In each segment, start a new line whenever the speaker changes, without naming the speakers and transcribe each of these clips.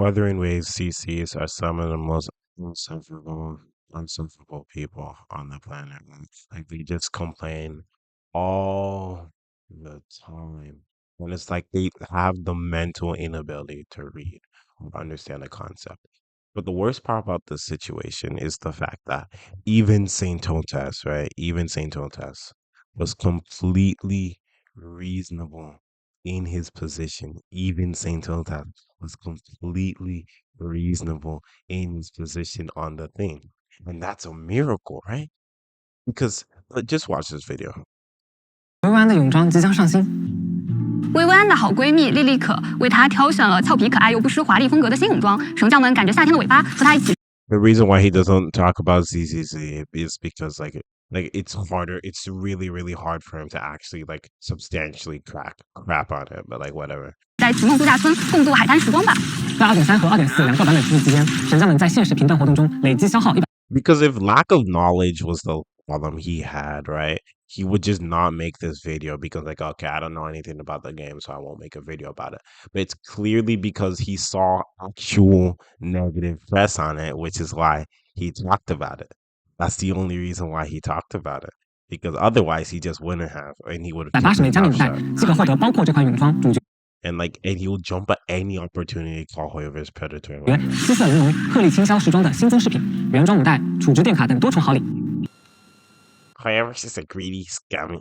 Wuthering Waves CCs are some of the most unsufferable people on the planet. Like they just complain all the time. And it's like they have the mental inability to read or understand the concept. But the worst part about this situation is the fact that even Saint Totas, right? Even Saint Totas was completely reasonable in his position. Even Saint Totas was completely reasonable in his position on the thing. And that's a miracle, right? Because just watch this video.
薇薇安的泳装即将上新。薇薇安的好闺蜜莉莉可为她挑选了俏皮可爱又不失华丽风格的新泳装，绳匠们赶着夏天的尾巴和她一起。
The reason why he doesn't talk about ZZZ is because it's harder. It's really hard for him to actually like substantially crap on it. But like whatever.
在启梦度假村共度海滩时光吧。在2.3和2.4两个版本出之间，绳匠们在限时频段活动中累计消耗100。
Because if lack of knowledge was the problem he had, right? He would just not make this video because like, okay, I don't know anything about the game, so I won't make a video about it. But it's clearly because he saw actual negative press on it, which is why he talked about it. That's the only reason why he talked about it. Because otherwise he just wouldn't have, and he would have.
180枚加冕带即可获得包括这款泳装主角。
And he will jump at any opportunity to call Hoyoverse Predator.
七色玲珑鹤立青霄时装的新增饰品，原装母带、储值电卡等多重好礼。
Hoyoverse is a greedy, stepping.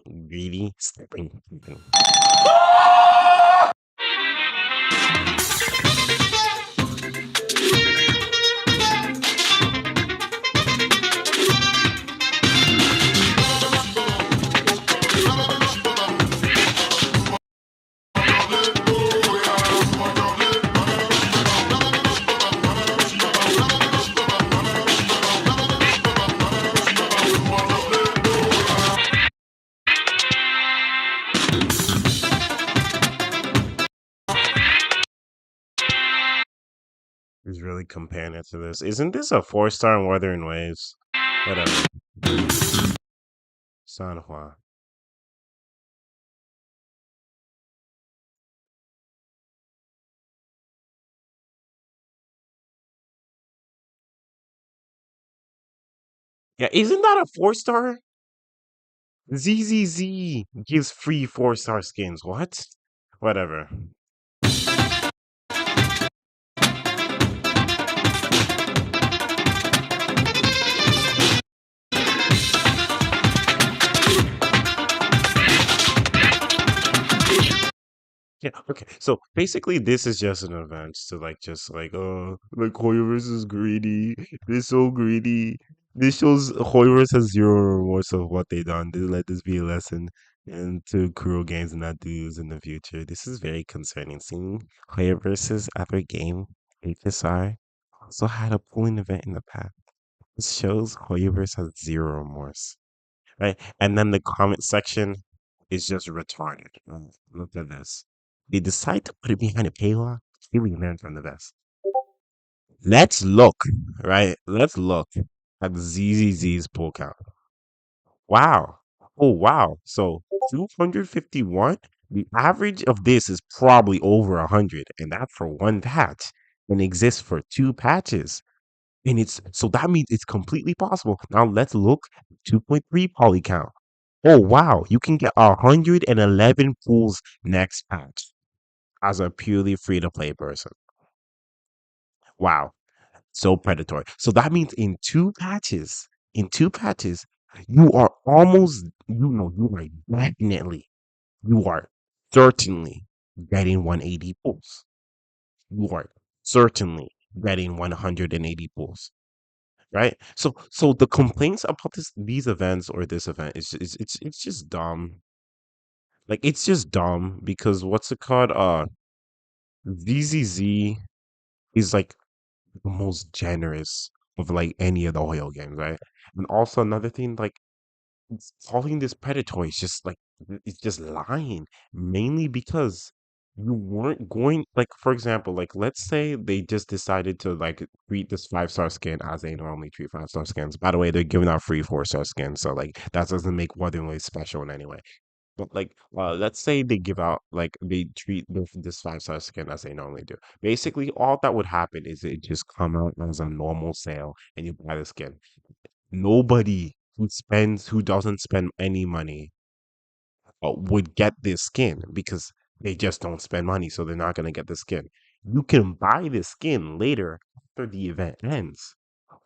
He's really comparing it to this. Isn't this a 4-star in Wuthering Waves? Whatever. San Juan. Yeah, isn't that a 4-star? ZZZ gives free 4-star skins. What? Whatever. Yeah, okay. So basically this is just an event to like Hoyoverse is greedy. They're so greedy. This shows Hoyoverse has zero remorse of what they done. They let this be a lesson and to Kuro games not do this in the future. This is very concerning. Seeing Hoyoverse's other game, HSR, also had a pooling event in the past. This shows Hoyoverse has zero remorse. Right? And then the comment section is just retarded. Look at this. They decide to put it behind a paywall. Here we learn from the best. Let's look, right? Let's look at ZZZ's pull count. Wow. Oh, wow. So 251? The average of this is probably over 100, and that's for one patch and exists for 2 patches. And so that means it's completely possible. Now let's look at 2.3 poly count. Oh, wow. You can get 111 pools next patch as a purely free-to-play person. Wow. So predatory. So that means in two patches, you are almost, you are definitely, you are certainly getting 180 pulls. You are certainly getting 180 pulls. Right? So the complaints about these events or this event it's just dumb. Like it's just dumb because what's it called? ZZZ is like the most generous of like any of the oil games, right? And also another thing, like calling this predatory is just like it's just lying, mainly because you weren't going like for example, like let's say they just decided to like treat this 5-star skin as they normally treat 5-star skins. By the way, they're giving out free 4-star skins, so like that doesn't make Wuthering Waves special in any way. But like, let's say they give out like they treat this 5-star skin as they normally do. Basically, all that would happen is it just come out as a normal sale, and you buy the skin. Nobody who doesn't spend any money would get this skin because they just don't spend money, so they're not gonna get the skin. You can buy this skin later after the event ends.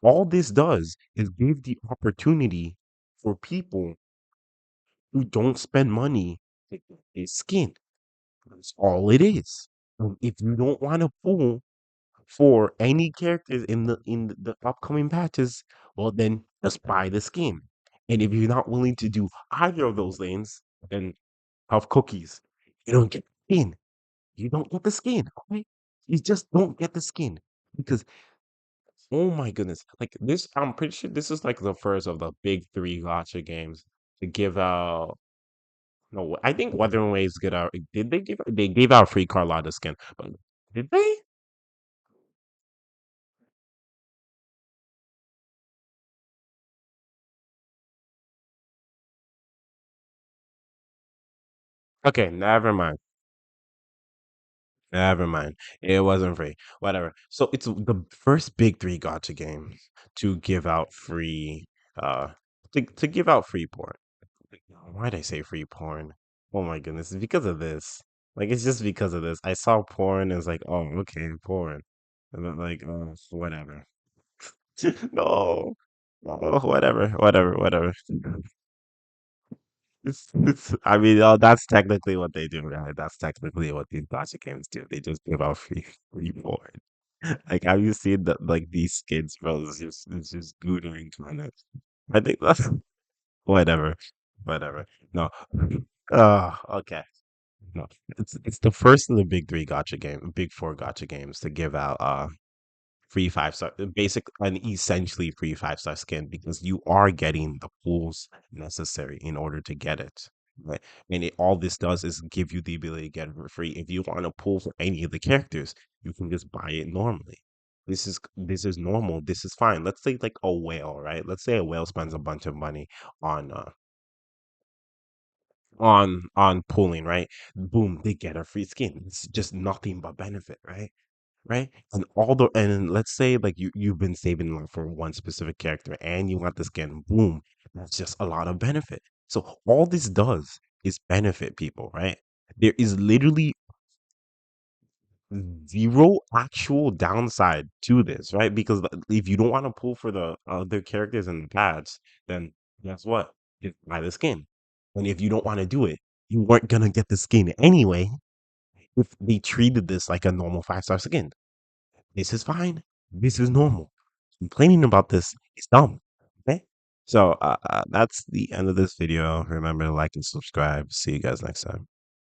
All this does is give the opportunity for people who don't spend money to get this skin. That's all it is. If you don't want to pull for any characters in the upcoming patches, well then just buy the skin. And if you're not willing to do either of those lanes, then have cookies. You don't get the skin. You don't get the skin. Okay? You just don't get the skin because oh my goodness, like this, I'm pretty sure this is like the first of the big three gotcha games to give out. No, I think Weather and Waves get out. Did they give? They gave out free Carlotta skin, but did they? Okay, never mind. Never mind. It wasn't free. Whatever. So it's the first big three gotcha games to give out free uh to give out free porn. Like, why'd I say free porn? Oh my goodness, it's because of this. Like it's just because of this. I saw porn and it's like, oh, okay, porn. And then like, oh, whatever. No. Oh, whatever. I mean, that's technically what they do, right? That's technically what these gotcha games do. They just give out free porn. Like, have you seen that? Like these kids, bro, it's just gootering kind of. I think that's whatever, whatever. No, okay. No, it's the first of the big three gotcha big four gotcha games to give out free 5-star, basic and essentially free 5-star skin because you are getting the pools necessary in order to get it. Right. And all this does is give you the ability to get it for free. If you want to pull for any of the characters, you can just buy it normally. This is normal. This is fine. Let's say like a whale, right? Let's say a whale spends a bunch of money on on pulling, right? Boom, they get a free skin. It's just nothing but benefit, right? Right? And let's say like you've been saving like, for one specific character and you want the skin, boom, that's just a lot of benefit. So all this does is benefit people, right? There is literally zero actual downside to this, right? Because if you don't want to pull for the other characters and the pads, then guess what? Just buy the skin. And if you don't want to do it, you weren't gonna get the skin anyway if they treated this like a normal 5-star skin. This is fine. This is normal. Complaining about this is dumb. Okay. So that's the end of this video. Remember to like and subscribe. See you guys next time.